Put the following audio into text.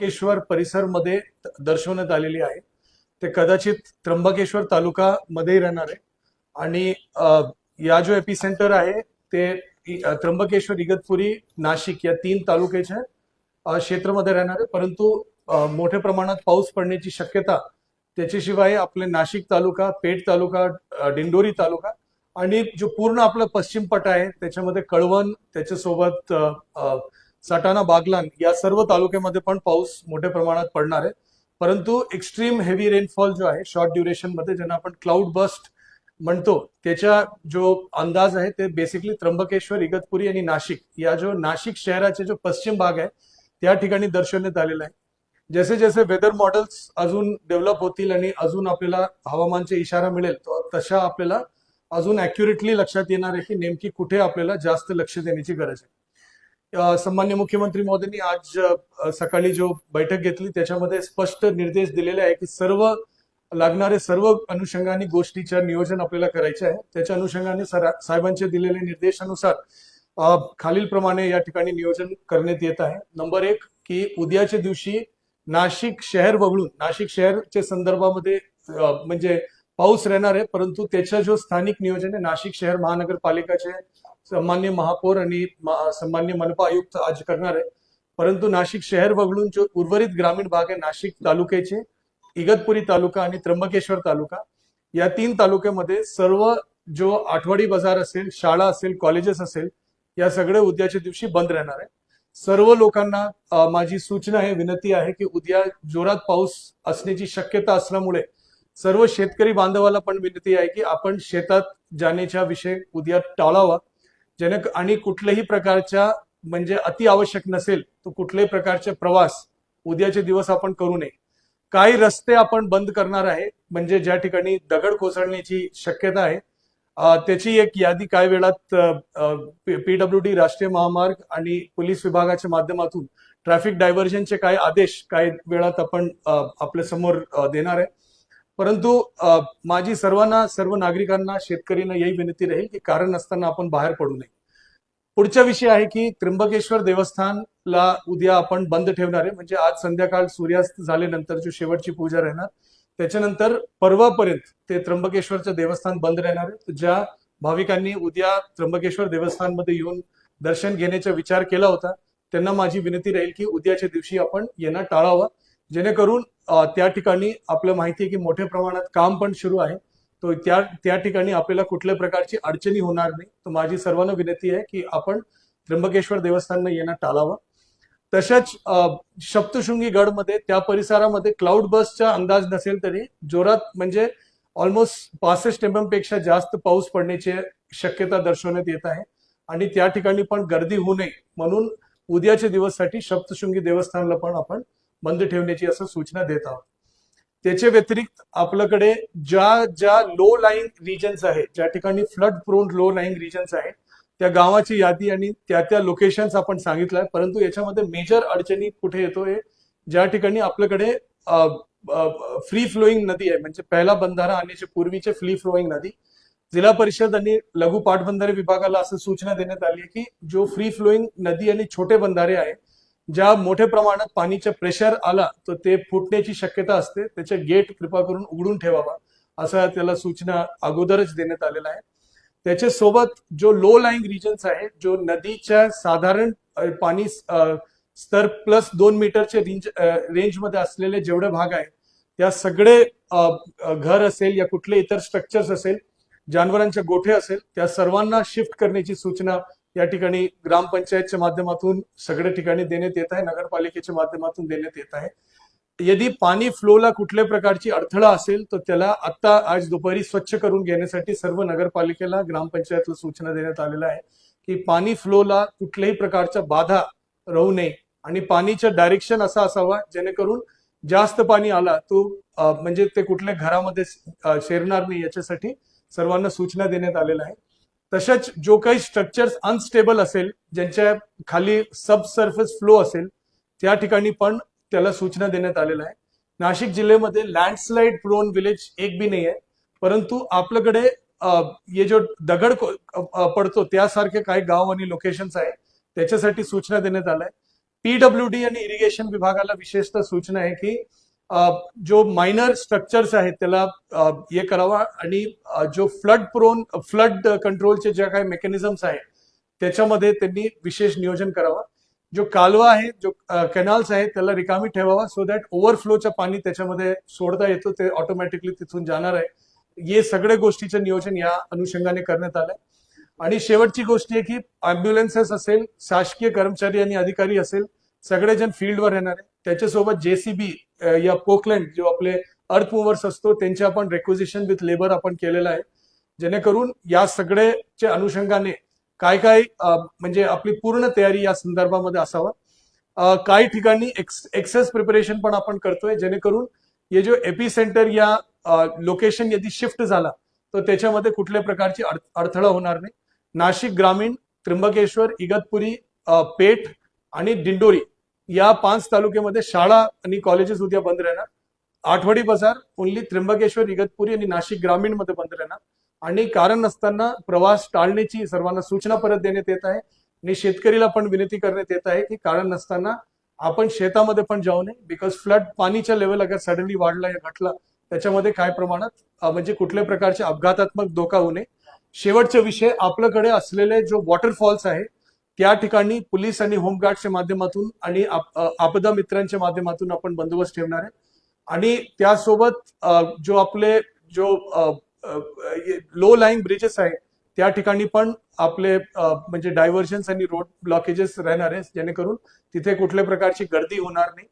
त्र्यंबकेश्वर परिसरमध्ये दर्शवण्यात आलेली आहे. ते कदाचित त्र्यंबकेश्वर तालुका मध्ये राहणार आहे आणि या जो एपिसेंटर आहे ते त्र्यंबकेश्वर, इगतपुरी, नाशिक या 3 तालुक्याच्या क्षेत्रामध्ये राहणार आहे. परंतु मोठ्या प्रमाणात पाऊस पडण्याची शक्यता त्याच्याशिवाय आपले नाशिक तालुका, पेठ तालुका, दिंडोरी तालुका आणि जो पूर्ण आपला पश्चिम पट्टा आहे त्याच्यामध्ये कळवण, त्याच्यासोबत सटाणा, बागलाण या सर्व तालुक्यामध्ये पण पाऊस मोठ्या प्रमाणात पडणार आहे. परंतु एक्स्ट्रीम हेवी रेनफॉल जो आहे शॉर्ट ड्युरेशन मध्ये, ज्यांना आपण क्लाउड बस्ट म्हणतो, त्याचा जो अंदाज आहे ते बेसिकली त्र्यंबकेश्वर, इगतपुरी आणि नाशिक या जो नाशिक शहराचे जो पश्चिम भाग आहे त्या ठिकाणी दर्शवण्यात आलेला आहे. जसे जसे वेदर मॉडेल्स अजून डेव्हलप होतील आणि अजून आपल्याला हवामानचे इशारा मिळेल तशा आपल्याला अजून ॲक्युरेटली लक्षात येणार आहे की नेमकी कुठे आपल्याला जास्त लक्ष देण्याची गरज आहे. सन्मान्य मुख्यमंत्री महोदयांनी आज सकाळी जो बैठक घेतली त्याच्यामध्ये स्पष्ट निर्देश दिलेले आहे की लागणारे सर्व अनुषंगाने गोष्टीचं नियोजन आपल्याला करायचे आहे. त्याच्या अनुषंगाने साहेबांचे दिलेले निर्देशानुसार खालीलप्रमाणे या ठिकाणी नियोजन करण्यात येत आहे. नंबर 1 की उद्याच्या दिवशी नाशिक शहर वगळून, नाशिक शहरच्या संदर्भामध्ये म्हणजे पाऊस राहणार आहे, परंतु त्याच्या जो स्थानिक नियोजन आहे नाशिक शहर महानगरपालिकाचे सन्मान्य महापौर आणि सन्मान्य मनपा आयुक्त आज करणार आहे. परंतु नाशिक शहर वगळून जो उर्वरित ग्रामीण भाग आहे नाशिक तालुक्याचे, इगतपुरी तालुका आणि त्र्यंबकेश्वर तालुका या 3 तालुक्यामध्ये सर्व जो आठवडी बाजार असेल, शाळा असेल, कॉलेजेस असेल, या सगळे उद्याच्या दिवशी बंद राहणार आहे. सर्व लोकांना माझी सूचना आहे, विनंती आहे की उद्या जोरात पाऊस असण्याची शक्यता असल्यामुळे सर्व शेतकरी बांधवाला पण विनंती आहे की आपण शेतात जाण्याचा विषय उद्या टाळावा. आणि कुठल्याही प्रकारच्या म्हणजे अति आवश्यक नसेल तर कुठल्याही प्रकारचे प्रवास उद्याचे दिवस आपण करू नये. काही रस्ते आपण बंद करणार आहे, म्हणजे ज्या ठिकाणी दगड कोसळण्याची शक्यता आहे त्याची एक यादी काय वेळात PWD, राष्ट्रीय महामार्ग आणि पोलीस विभागाच्या माध्यमातून ट्रॅफिक डायव्हर्जनचे काय आदेश काय वेळात आपण आपल्या समोर देणार आहे. परंतु माझी सर्व नागरिकांना, शेतकऱ्यांना यही विनंती राहील की कारण असताना आपण बाहेर पडू नये. पुढचा विषय आहे की त्र्यंबकेश्वर देवस्थानला उद्या आपण बंद ठेवणार आहे, म्हणजे आज संध्याकाळ सूर्यास्त झाल्यानंतर जो शेवटची पूजा राहणार त्याच्यानंतर परवापर्यंत ते त्र्यंबकेश्वरचं देवस्थान बंद राहणार आहे. ज्या भाविकांनी उद्या त्र्यंबकेश्वर देवस्थानमध्ये येऊन दर्शन घेण्याचा विचार केला होता त्यांना माझी विनंती राहील की उद्याच्या दिवशी आपण येणं टाळावं, जेणेकरून त्या ठिकाणी आपल्याला माहिती आहे की मोठ्या प्रमाणात काम पण सुरू आहे, तो त्या ठिकाणी आपल्याला कुठल्या प्रकारची अडचणी होणार नाही. तर माझी सर्वांना विनंती आहे की आपण त्र्यंबकेश्वर देवस्थानला येणं टाळावं. तशाच सप्तशृंगी गडमध्ये त्या परिसरामध्ये क्लाउड बसचा अंदाज नसेल तरी जोरात म्हणजे ऑलमोस्ट 65 mm पेक्षा जास्त पाऊस पडण्याची शक्यता दर्शवण्यात येत आहे आणि त्या ठिकाणी पण गर्दी होऊ नये म्हणून उद्याच्या दिवससाठी सप्तशृंगी देवस्थानला पण आपण बंद ठेवण्याची असं सूचना देत आहोत. त्याच्या व्यतिरिक्त आपल्याकडे ज्या लो लाईंग रिजन्स आहेत, ज्या ठिकाणी flood prone low lying regions आहेत, त्या गावाची यादी आणि त्या लोकेशन्स आपण सांगितलंय. परंतु याच्यामध्ये मेजर अडचणी कुठे येतोय, ज्या ठिकाणी आपल्याकडे फ्री फ्लोईंग नदी आहे, म्हणजे पहिला बंधारा आणण्याच्या पूर्वीचे फ्री फ्लोईंग नदी. जिल्हा परिषद आणि लघु पाटबंधारे विभागाला असं सूचना देण्यात आली आहे की जो फ्री फ्लोईंग नदी आणि छोटे बंधारे आहे, ज्या मोठ्या प्रमाणात पाणीचा प्रेशर आला तर ते फुटण्याची शक्यता असते, त्याचे गेट कृपा करून उघडून ठेवावा असं त्याला सूचना अगोदरच देण्यात आलेला आहे. त्याच्या सोबत जो लो लाईंग रिजन्स आहे, जो नदीच्या साधारण पाणी स्तर +2 मीटरचे रेंजमध्ये असलेले जेवढे भाग आहे त्या सगळे घर असेल या कुठले इतर स्ट्रक्चर्स असेल, जनावरांचे गोठे असेल, त्या सर्वांना शिफ्ट करण्याची सूचना या ठिकाणी ग्रामपंचायतच्या माध्यमातून सगळ्या ठिकाणी देण्यात येत आहे, नगरपालिकेच्या माध्यमातून देण्यात येत आहे. यदि पाणी फ्लोला कुठल्या प्रकारची अडथळा असेल तर त्याला आता आज दुपारी स्वच्छ करून घेण्यासाठी सर्व नगरपालिकेला, ग्रामपंचायतला सूचना देण्यात आलेल्या आहे की पाणी फ्लोला कुठल्याही प्रकारचा बाधा राहू नये आणि पाणीचं डायरेक्शन असा असावा जेणेकरून जास्त पाणी आला तो म्हणजे ते कुठल्या घरामध्ये शिरणार नाही, याच्यासाठी सर्वांना सूचना देण्यात आलेल्या आहे. तसेच जो काही स्ट्रक्चर्स अनस्टेबल असेल, ज्यांच्या खाली सबसर्फेस फ्लो असेल, त्या ठिकाणी पण त्याला सूचना देण्यात आलेल्या आहे. नाशिक जिल्ह्यामध्ये लँडस्लाइड प्रोन विलेज एक भी नाही आहे, परंतु आपल्याकडे ये जो दगड पडतो त्यासारखे काही गाव आणि लोकेशन्स आहे त्याच्यासाठी सूचना देण्यात आल्या आहे. पीडब्ल्यूडी आणि इरिगेशन विभागाला विशेषतः सूचना आहे की जो मायनर स्ट्रक्चर्स आहेत त्याला हे करावा आणि जो फ्लड कंट्रोलचे ज्या काही मेकॅनिझम्स आहेत त्याच्यामध्ये त्यांनी विशेष नियोजन करावा. जो कालवा आहे, जो कॅनल्स आहेत त्याला रिकामी ठेवावा सो दॅट ओव्हरफ्लोचं पाणी त्याच्यामध्ये सोडता येतो, ते ऑटोमॅटिकली तिथून जाणार आहे. हे सगळ्या गोष्टीचं नियोजन या अनुषंगाने करण्यात आलंय. आणि शेवटची गोष्ट आहे की अँब्युलन्सेस असेल, शासकीय कर्मचारी आणि अधिकारी असेल, सगळेजण फील्डवर येणार आहे. त्याच्यासोबत जेसीबी या पोकलँड जो आपले अर्थ मुव्हर्स असतो त्यांचे आपण रेक्विजिशन विथ लेबर आपण केलेलं आहे, जेणेकरून या सगळ्याच्या अनुषंगाने काय काय म्हणजे आपली पूर्ण तयारी या संदर्भामध्ये असावा. काही ठिकाणी एक्सेस प्रिपरेशन पण आपण करतोय, जेणेकरून हे जो एपी सेंटर या लोकेशन यदि शिफ्ट झाला तर त्याच्यामध्ये कुठल्या प्रकारची अडथळा होणार नाही. नाशिक ग्रामीण, त्र्यंबकेश्वर, इगतपुरी, पेठ आणि दिंडोरी या 5 तालुक्यामध्ये शाळा आणि कॉलेजेस उद्या बंद राहणार. आठवडी बाजार ओन्ली त्र्यंबकेश्वर, इगतपुरी आणि नाशिक ग्रामीण मध्ये बंद राहणार. आणि कारण नसताना प्रवास टाळण्याची सर्वांना सूचना परत देण्यात येत आहे. आणि शेतकरीला पण विनंती करण्यात येत आहे की कारण नसताना आपण शेतामध्ये पण जाऊ नये, बिकॉज फ्लड पाणीचा लेवल अगर सडनली वाढला या घटला त्याच्यामध्ये काय प्रमाणात म्हणजे कुठल्या प्रकारचे अपघातात्मक धोका होऊ नये. शेवटचा विषय, आपल्याकडे असलेले जो वॉटरफॉल्स आहे त्या ठिकाणी पोलीस आणि होमगार्डच्या माध्यमातून आणि आपदा मित्रांच्या माध्यमातून आपण बंदोबस्त ठेवणार आहे. आणि त्यासोबत जो आपले जो लो लाईंग ब्रिजेस आहे त्या ठिकाणी पण आपले म्हणजे डायव्हर्जन्स आणि रोड ब्लॉकेजेस राहणार आहे, जेणेकरून तिथे कुठल्या प्रकारची गर्दी होणार नाही.